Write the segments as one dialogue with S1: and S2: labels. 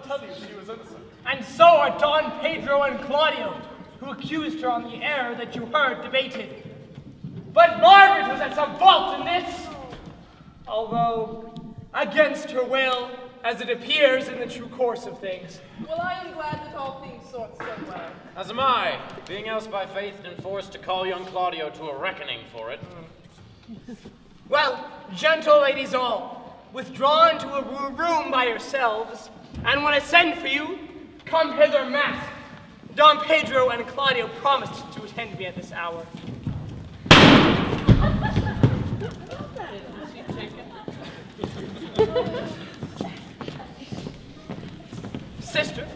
S1: tell you she was innocent.
S2: And so are Don Pedro and Claudio, who accused her on the error that you heard debated. But Margaret was at some fault in this, although against her will, as it appears in the true course of things.
S3: Well, I am glad that all things sort so well.
S4: As am I, being else by faith and forced to call young Claudio to a reckoning for it.
S2: Well, gentle ladies all, withdraw into a room by yourselves, and when I send for you, come hither masked. Don Pedro and Claudio promised to attend me at this hour. Sister,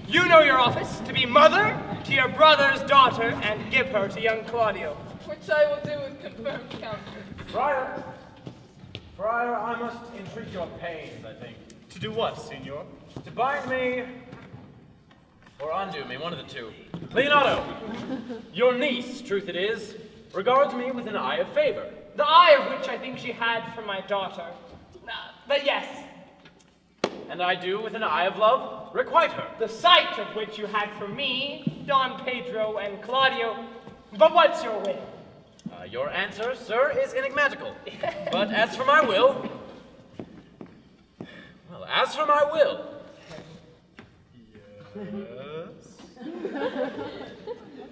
S2: you know your office, to be mother to your brother's daughter and give her to young Claudio.
S3: Which I will do with confirmed counsel.
S4: Friar, I must entreat your pains, I think.
S1: To do what, Signor?
S4: To bind me, or undo me, one of the two. Leonardo, your niece, truth it is, regards me with an eye of favor.
S2: The eye of which I think she had for my daughter. But yes.
S4: And I do, with an eye of love, requite her.
S2: The sight of which you had for me, Don Pedro and Claudio. But what's your will?
S4: Your answer, sir, is enigmatical. But as for my will... Well, as for my will...
S1: Yes?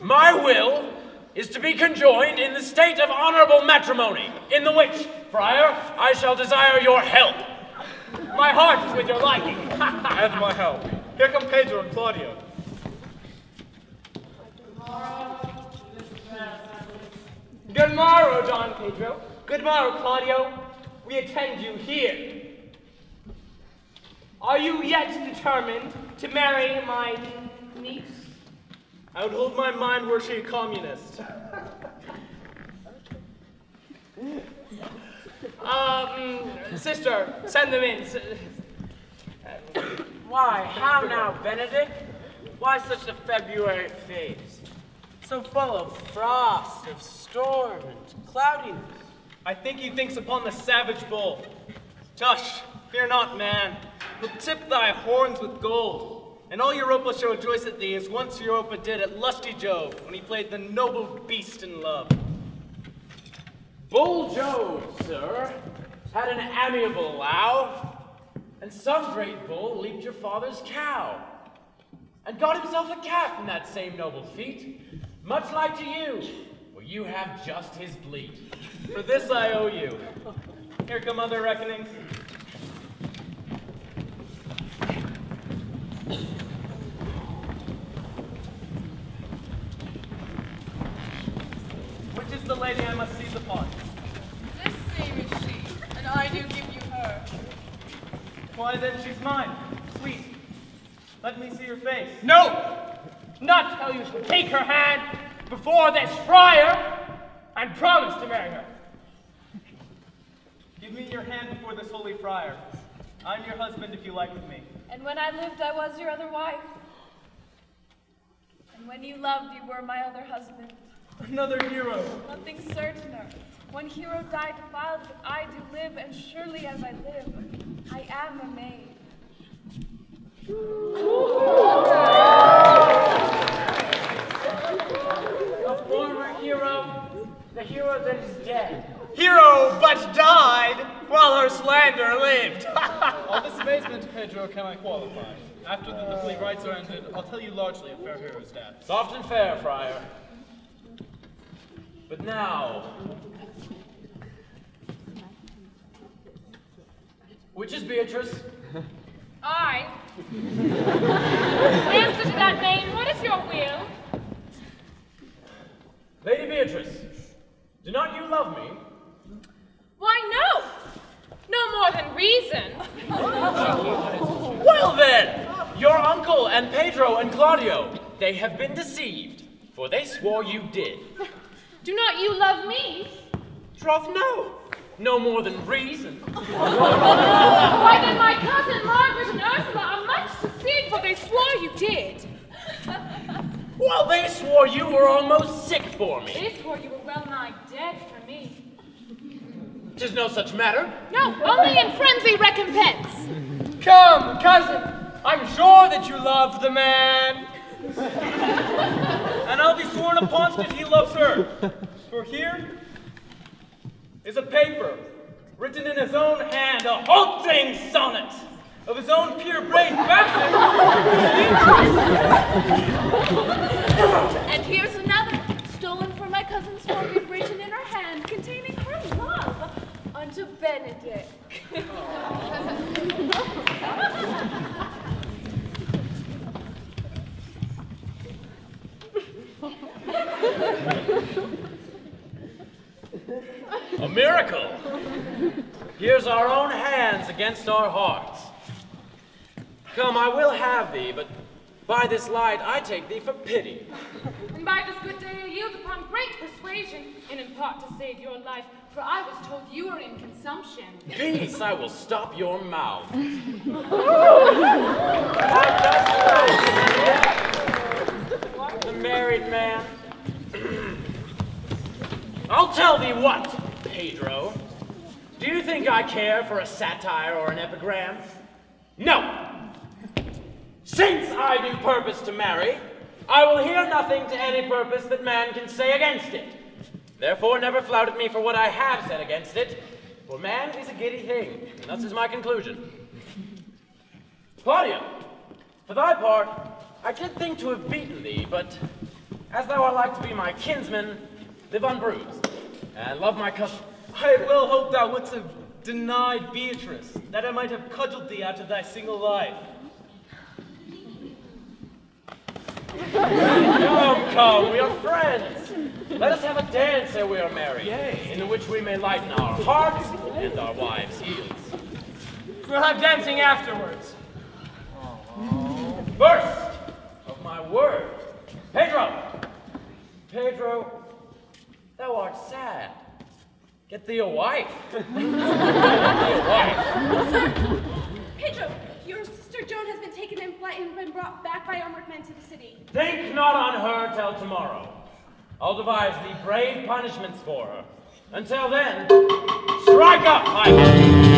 S4: My will is to be conjoined in the state of honorable matrimony, in the which, friar, I shall desire your help.
S2: My heart is with your liking.
S1: And my help. Here come Pedro and Claudio.
S2: Good morrow, Don Pedro. Good morrow, Claudio. We attend you here. Are you yet determined to marry my niece?
S1: I would hold my mind were she a communist.
S2: Sister, send them in.
S5: Why, how now, Benedict? Why such a February face? So full of frost, of storm, and cloudiness.
S1: I think he thinks upon the savage bull. Tush, fear not, man. He'll tip thy horns with gold. And all Europa shall rejoice at thee, as once Europa did at lusty Jove, when he played the noble beast in love.
S4: Bull Jove, sir, had an amiable low, and some great bull leaped your father's cow, and got himself a calf in that same noble feat, much like to you, for you have just his bleat.
S1: For this I owe you. Here come other reckonings. Which is the lady I must seize upon?
S3: This same is she, and I do give you her.
S1: Why then she's mine. Sweet. Let me see your face.
S2: No! Not till you shall take her hand before this friar and promise to marry her.
S1: Give me your hand before this holy friar. I'm your husband if you like with me.
S6: And when I lived, I was your other wife. And when you loved, you were my other husband.
S1: Another hero.
S6: Nothing certainer. One hero died defiled, but I do live, and surely as I live, I am a maid.
S2: A former hero, the hero that is dead.
S1: Hero but died while her slander lived.
S7: All this amazement, Pedro, can I qualify? After the lovely rites are ended, I'll tell you largely of fair hero's death.
S4: Soft and fair, friar. But now, which is Beatrice?
S8: I. Answer to that name, what is your will?
S4: Lady Beatrice, do not you love me?
S8: Why, no. No more than reason.
S4: Well then, your uncle and Pedro and Claudio, they have been deceived, for they swore you did.
S8: Do not you love me?
S4: Troth, no more than reason.
S8: Why then my cousin Margaret and Ursula are much deceived, for they swore you did.
S4: Well, they swore you were almost sick for me.
S8: They swore you were well nigh dead for me.
S4: 'Tis no such matter.
S8: No, only in friendly recompense.
S2: Come, cousin, I'm sure that you love the man.
S1: And I'll be sworn upon it he loves her. For here is a paper written in his own hand, a halting sonnet of his own purebred fashion.
S8: And here's another, stolen from my cousin's mortgage, written in her hand, containing her love unto Benedict.
S4: A miracle! Here's our own hands against our hearts. Come, I will have thee, but by this light I take thee for pity.
S8: And by this good day I yield upon great persuasion, and in part to save your life, for I was told you are in consumption.
S4: Peace, I will stop your mouth.
S5: The married man.
S4: I'll tell thee what, Pedro. Do you think I care for a satire or an epigram? No! Since I do purpose to marry, I will hear nothing to any purpose that man can say against it. Therefore never flout at me for what I have said against it, for man is a giddy thing, and thus is my conclusion. Claudia, for thy part, I did think to have beaten thee, but as thou art like to be my kinsman, live unbruised, and love my cousin.
S1: I will hope thou wouldst have denied Beatrice, that I might have cudgeled thee out of thy single life.
S4: Come, we are friends. Let us have a dance ere we are married, in which we may lighten our hearts and our wives' heels.
S2: We'll have dancing afterwards.
S4: First of my word, Pedro! Pedro, thou art sad. Get thee a wife. Get thee a wife.
S6: Sir, Pedro, your sister Joan has been taken in flight and been brought back by armored men to the city.
S4: Think not on her till tomorrow. I'll devise thee brave punishments for her. Until then, strike up, Michael.